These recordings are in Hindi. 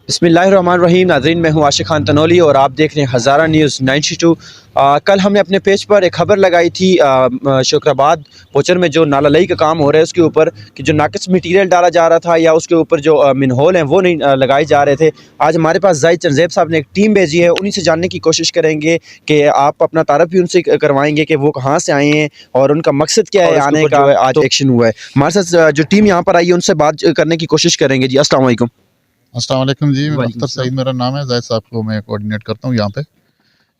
बिस्मिल्लाहिर्रहमानिर्रहीम। नाज़रीन, मैं हूँ आशिक खान तनोली और आप देख रहे हैं हज़ारा न्यूज़ 92। कल हमने अपने पेज पर एक खबर लगाई थी शुक्राबाद पोचर में जो नाला लई का काम हो रहा है उसके ऊपर कि जो नाकिस मटीरियल डाला जा रहा था या उसके ऊपर जो मिनहोल हैं वो नहीं लगाए जा रहे थे। आज हमारे पास जाहिद चंदेब साहब ने एक टीम भेजी है, उन्हीं से जानने की कोशिश करेंगे कि आप अपना तारफ़ भी उनसे करवाएंगे कि वो कहाँ से आए हैं और उनका मकसद क्या है आने का। आज एक्शन हुआ है, हमारे साथ जो टीम यहाँ पर आई है उनसे बात करने की कोशिश करेंगे। जी अस्सलाम वालेकुम। अस्सलाम वालेकुम जी, मैं अख्तर सईद मेरा नाम है। जाहिद साहब को मैं कोऑर्डिनेट करता हूँ यहाँ पे।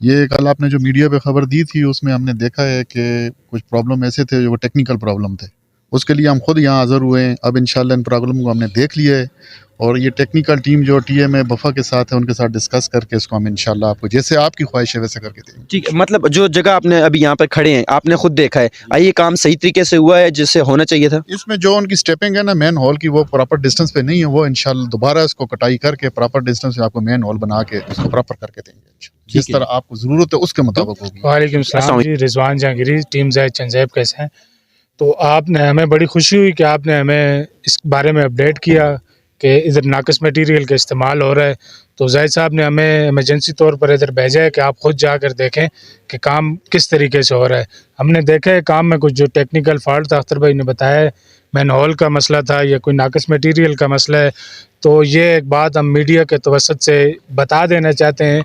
ये कल आपने जो मीडिया पे खबर दी थी उसमें हमने देखा है कि कुछ प्रॉब्लम ऐसे थे जो टेक्निकल प्रॉब्लम थे, उसके लिए हम खुद यहाँ हाज़िर हुए हैं। अब इंशाल्लाह इन प्रॉब्लम को हमने देख लिया है और ये टेक्निकल टीम जो टीएमए बफा के साथ है उनके साथ डिस्कस करके इसको हम इंशाल्लाह आपको जैसे आपकी ख्वाहिश है वैसे करके देंगे। ठीक है, मतलब जो जगह आपने अभी यहाँ पर खड़े हैं आपने खुद देखा है, ये काम सही तरीके से हुआ है जिससे होना चाहिए था? इसमें जो उनकी स्टेपिंग है ना मेन हॉल की, वो प्रॉपर डिस्टेंस पे नहीं है। वो इंशाल्लाह दोबारा इसको कटाई करके प्रॉपर डिस्टेंस पे आपको मेन हॉल बना के इसको प्रॉपर करके देंगे। जिस तरह आपको ज़रूरत है उसके मुताबिक होगी। वालेकुम सलाम जी, रिजवान जहांगीरी, टीम जाहिद चंदेब कैसे हैं? तो आपने हमें बड़ी खुशी हुई कि आपने हमें इस बारे में अपडेट किया कि इधर नाकिस मटीरियल का इस्तेमाल हो रहा है। तो जाहिद साहब ने हमें इमरजेंसी तौर पर इधर भेजा है कि आप ख़ुद जाकर देखें कि काम किस तरीके से हो रहा है। हमने देखा है काम में कुछ जो टेक्निकल फॉल्ट था, अख्तर भाई ने बताया है मैन हॉल का मसला था या कोई नाकिस मटीरियल का मसला है। तो ये एक बात हम मीडिया के तवस्सुत से बता देना चाहते हैं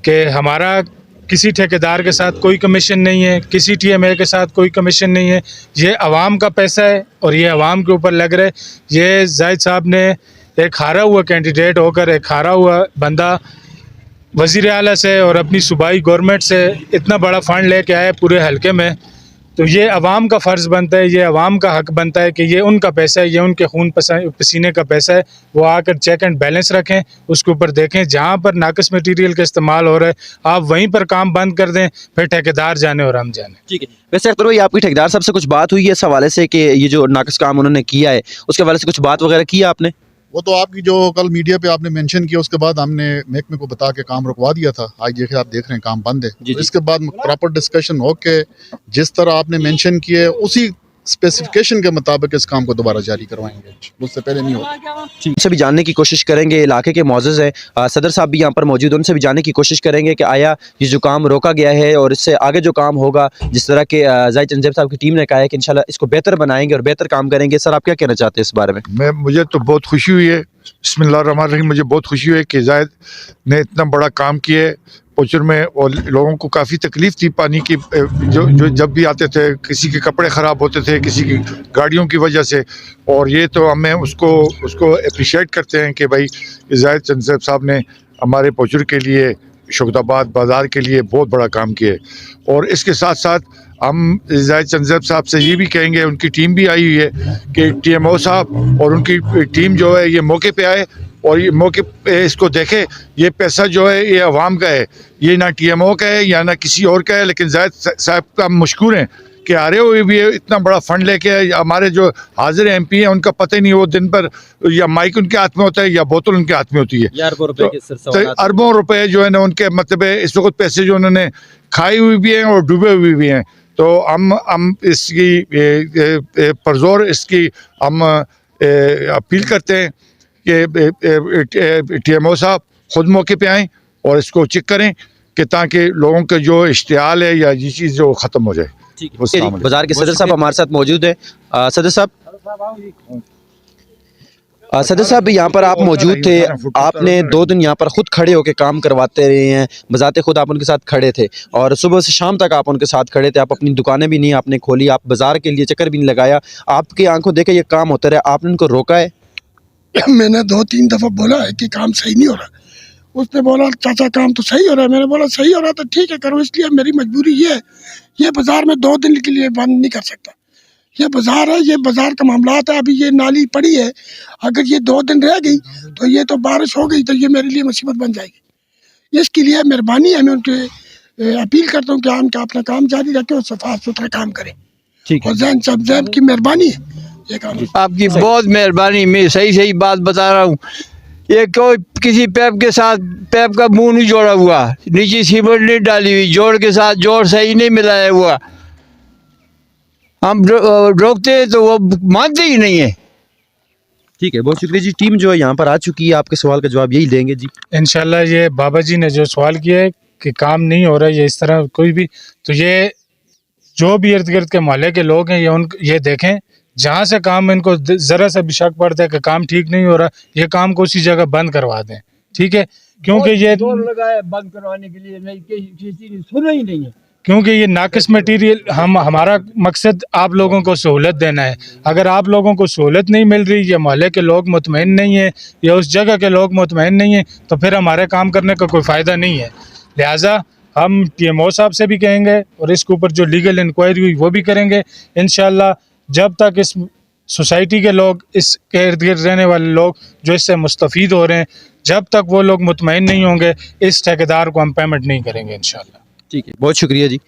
कि हमारा किसी ठेकेदार के साथ कोई कमीशन नहीं है, किसी टीएमए के साथ कोई कमीशन नहीं है। ये आवाम का पैसा है और ये आवाम के ऊपर लग रहा है। ये जाहिद साहब ने एक हारा हुआ कैंडिडेट होकर, एक हारा हुआ बंदा वज़ीर आला से और अपनी सूबाई गवर्नमेंट से इतना बड़ा फ़ंड लेके आए पूरे हलके में। तो ये अवाम का फ़र्ज़ बनता है, ये अवाम का हक़ बनता है कि ये उनका पैसा है, ये उनके खून पसीने का पैसा है। वो आकर चेक एंड बैलेंस रखें, उसके ऊपर देखें जहाँ पर नाकिस मटीरियल का इस्तेमाल हो रहा है आप वहीं पर काम बंद कर दें, फिर ठेकेदार जाने और हम जाने। ठीक है, वैसे अख्तर भाई आपकी ठेकेदार साहब से कुछ बात हुई है इस हवाले से कि ये जो नाकिस काम उन्होंने किया है उसके हवाले से कुछ बात वगैरह की आपने? वो तो आपकी जो कल मीडिया पे आपने मेंशन किया उसके बाद हमने महकमे को बता के काम रुकवा दिया था। आज देखिए आप देख रहे हैं काम बंद है। तो इसके बाद प्रॉपर डिस्कशन हो के जिस तरह आपने मेंशन किया उसी स्पेसिफिकेशन के मुताबिक इस काम को दोबारा जारी करवाएंगे, उससे पहले नहीं होगा। से भी जानने की कोशिश करेंगे, इलाके के मौजूद हैं सदर साहब भी यहाँ पर मौजूद हैं, उनसे भी जानने की कोशिश करेंगे कि आया ये जो काम रोका गया है और इससे आगे जो काम होगा जिस तरह के जाहिद चंदेब साहब की टीम ने कहा है कि इंशाल्लाह इसको बेहतर बनाएंगे और बेहतर काम करेंगे। सर आप क्या कहना चाहते हैं इस बारे में? मुझे तो बहुत खुशी हुई है, बिस्मिल्लाहिर्रहमानिर्रहीम, मुझे बहुत खुशी हुई है कि जाहिद ने इतना बड़ा काम किया है पोचर में। और लोगों को काफ़ी तकलीफ़ थी पानी की, जो जब भी आते थे किसी के कपड़े ख़राब होते थे, किसी की गाड़ियों की वजह से। और ये तो हमें उसको अप्रिशिएट करते हैं कि भाई जाहिद चंदेब साहब ने हमारे पोचर के लिए, शुक्राबाद बाज़ार के लिए बहुत बड़ा काम किया है। और इसके साथ साथ हम जाहिद चंदेब साहब से ये भी कहेंगे, उनकी टीम भी आई हुई है कि टीएमओ साहब और उनकी टीम जो है ये मौके पे आए और ये मौके पे इसको देखे। ये पैसा जो है ये अवाम का है, ये ना टीएमओ का है या ना किसी और का है। लेकिन जाहिद साहब का हम मशकूर हैं कि आ रहे हुए भी इतना बड़ा फंड लेके हमारे जो हाजिर एमपी हैं उनका पता ही नहीं, वो दिन पर या माइक उनके हाथ में होता है या बोतल उनके हाथ में होती है। तो अरबों रुपए जो है ना उनके मतलब इस वक्त पैसे जो उन्होंने खाई हुई भी हैं और डूबे हुए भी हैं। तो हम इसकी परजोर इसकी हम अपील करते हैं कि टीएमओ साहब खुद मौके पे आएँ और इसको चेक करें कि ताकि लोगों का जो इश्तियाल है या ये चीज़ जो ख़त्म हो जाए। बाजार के सदर साहब हमारे साथ मौजूद है। सदर साहब, सदर साहब यहाँ पर आप मौजूद थे, आपने 2 दिन यहाँ पर खुद खड़े होकर काम करवाते रहे हैं, बजाते खुद आप उनके साथ खड़े थे और सुबह से शाम तक आप उनके साथ खड़े थे। आप अपनी दुकानें भी नहीं आपने खोली, आप बाजार के लिए चक्कर भी नहीं लगाया, आपकी आंखों देखे ये काम होता रहा, आपने उनको रोका है? मैंने 2-3 दफ़ा बोला है कि काम सही नहीं हो रहा। उसने बोला चाचा काम तो सही हो रहा है। मैंने बोला सही हो रहा तो ठीक है करो, इसलिए मेरी मजबूरी ये है, ये बाज़ार में 2 दिन के लिए बंद नहीं कर सकता। ये बाज़ार है, ये बाज़ार का मामला है। अभी ये नाली पड़ी है, अगर ये 2 दिन रह गई तो ये तो बारिश हो गई तो ये मेरे लिए मुसीबत बन जाएगी। इसके लिए मेहरबानी है, मैं उनके अपील करता हूँ कि उनका अपना काम जारी रखें और सफाई सुथरा काम करें। और जैन साहब की मेहरबानी है ये काम। आपकी बहुत मेहरबानी, मैं सही बात बता रहा हूँ। ये कोई किसी पैप के साथ पैप का मुंह नहीं जोड़ा हुआ, नीचे सीमेंट नहीं डाली हुई, जोड़ के साथ जोड़ सही नहीं मिलाया हुआ। हम रोकते हैं तो वो मानते ही नहीं है। ठीक है, बहुत शुक्रिया जी। टीम जो है यहाँ पर आ चुकी है, आपके सवाल का जवाब यही देंगे जी। इंशाल्लाह ये बाबा जी ने जो सवाल किया है कि काम नहीं हो रहा है ये इस तरह कोई भी, तो ये जो भी इर्द गिर्द के मोहल्ले के लोग हैं ये देखें, जहाँ से काम इनको ज़रा सा भी शक पड़ता है कि काम ठीक नहीं हो रहा, ये काम को उसी जगह बंद करवा दें, ठीक है। क्योंकि ये लगाया बंद करवाने के लिए, नहीं किसी ने सुना ही नहीं है। क्योंकि ये नाकिस मटीरियल, हमारा मकसद आप लोगों को सहूलत देना है। अगर आप लोगों को सहूलत नहीं मिल रही, या मोहल्ले के लोग मुतमईन नहीं है, या उस जगह के लोग मुतमईन नहीं है, तो फिर हमारे काम करने का कोई फ़ायदा नहीं है। लिहाजा हम PMO साहब से भी कहेंगे और इसके ऊपर जो लीगल इंक्वायरी हुई वो भी करेंगे इंशाल्लाह। जब तक इस सोसाइटी के लोग, इसके इर्द गिर्द रहने वाले लोग जो इससे मुस्तफ़ीद हो रहे हैं, जब तक वो लोग मुतमईन नहीं होंगे, इस ठेकेदार को हम पेमेंट नहीं करेंगे इंशाल्लाह। ठीक है, बहुत शुक्रिया जी।